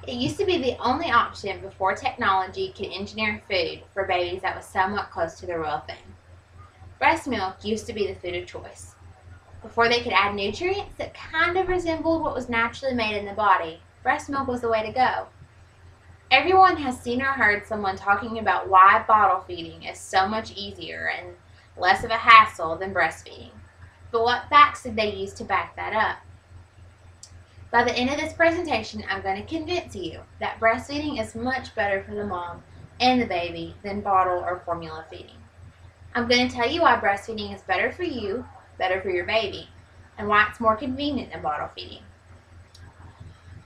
It used to be the only option before technology could engineer food for babies that was somewhat close to the real thing. Breast milk used to be the food of choice. Before they could add nutrients that kind of resembled what was naturally made in the body, breast milk was the way to go. Everyone has seen or heard someone talking about why bottle feeding is so much easier and less of a hassle than breastfeeding. But what facts did they use to back that up? By the end of this presentation, I'm going to convince you that breastfeeding is much better for the mom and the baby than bottle or formula feeding. I'm going to tell you why breastfeeding is better for you, better for your baby, and why it's more convenient than bottle feeding.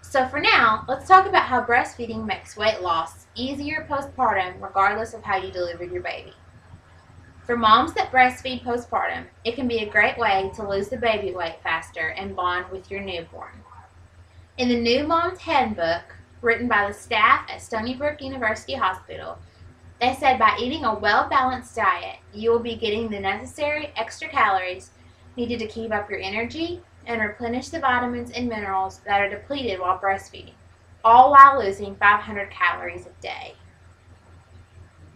So for now, let's talk about how breastfeeding makes weight loss easier postpartum regardless of how you delivered your baby. For moms that breastfeed postpartum, it can be a great way to lose the baby weight faster and bond with your newborn. In the New Mom's Handbook, written by the staff at Stony Brook University Hospital, they said by eating a well-balanced diet, you will be getting the necessary extra calories needed to keep up your energy and replenish the vitamins and minerals that are depleted while breastfeeding, all while losing 500 calories a day.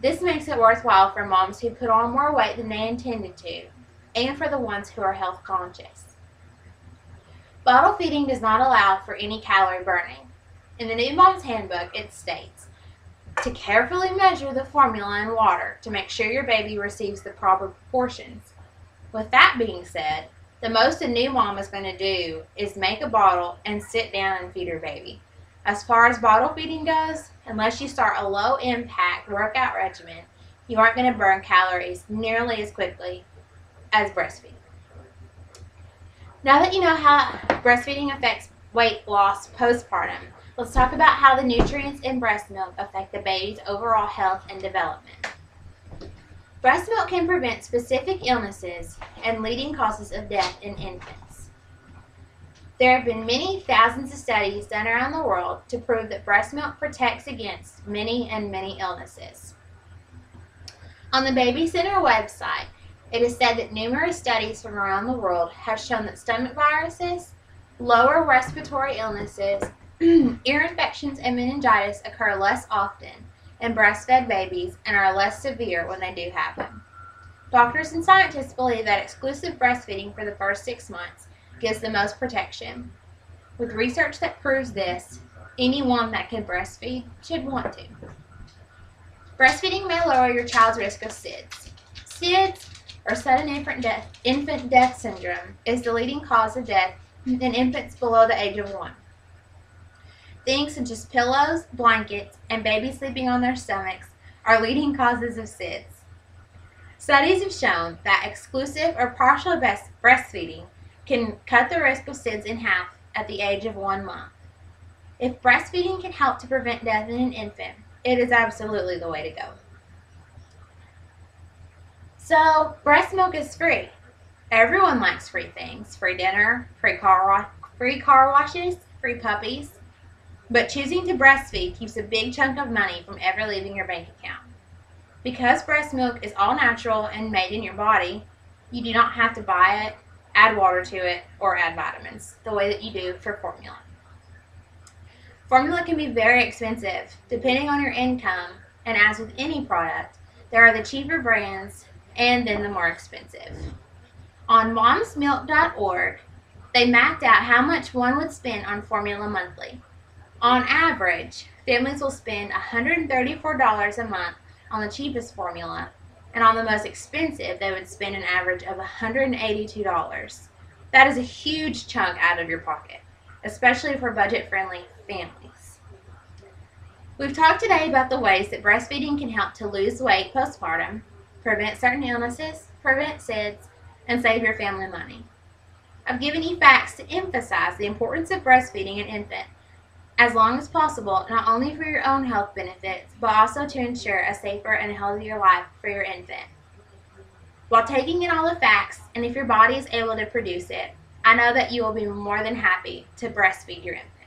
This makes it worthwhile for moms who put on more weight than they intended to, and for the ones who are health conscious. Bottle feeding does not allow for any calorie burning. In the New Mom's Handbook, it states to carefully measure the formula in water to make sure your baby receives the proper proportions. With that being said, the most a new mom is going to do is make a bottle and sit down and feed her baby. As far as bottle feeding goes, unless you start a low-impact workout regimen, you aren't going to burn calories nearly as quickly as breastfeeding. Now that you know how breastfeeding affects weight loss postpartum, let's talk about how the nutrients in breast milk affect the baby's overall health and development. Breast milk can prevent specific illnesses and leading causes of death in infants. There have been many thousands of studies done around the world to prove that breast milk protects against many illnesses. On the Baby Center website, it is said that numerous studies from around the world have shown that stomach viruses, lower respiratory illnesses, ear infections, and meningitis occur less often in breastfed babies and are less severe when they do have them. Doctors and scientists believe that exclusive breastfeeding for the first 6 months gives the most protection. With research that proves this, anyone that can breastfeed should want to. Breastfeeding may lower your child's risk of SIDS. SIDS, or sudden infant death syndrome, is the leading cause of death in infants below the age of 1. Things such as pillows, blankets, and babies sleeping on their stomachs are leading causes of SIDS. Studies have shown that exclusive or partial breastfeeding can cut the risk of SIDS in half at the age of 1 month. If breastfeeding can help to prevent death in an infant, it is absolutely the way to go. So, breast milk is free. Everyone likes free things. Free dinner, free car washes, free puppies. But choosing to breastfeed keeps a big chunk of money from ever leaving your bank account. Because breast milk is all natural and made in your body, you do not have to buy it, add water to it, or add vitamins, the way that you do for formula. Formula can be very expensive, depending on your income, and as with any product, there are the cheaper brands and then the more expensive. On momsmilk.org, they mapped out how much one would spend on formula monthly. On average, families will spend $134 a month on the cheapest formula, and on the most expensive, they would spend an average of $182. That is a huge chunk out of your pocket, especially for budget-friendly families. We've talked today about the ways that breastfeeding can help to lose weight postpartum, prevent certain illnesses, prevent SIDS, and save your family money. I've given you facts to emphasize the importance of breastfeeding an infant as long as possible, not only for your own health benefits, but also to ensure a safer and healthier life for your infant. While taking in all the facts, and if your body is able to produce it, I know that you will be more than happy to breastfeed your infant.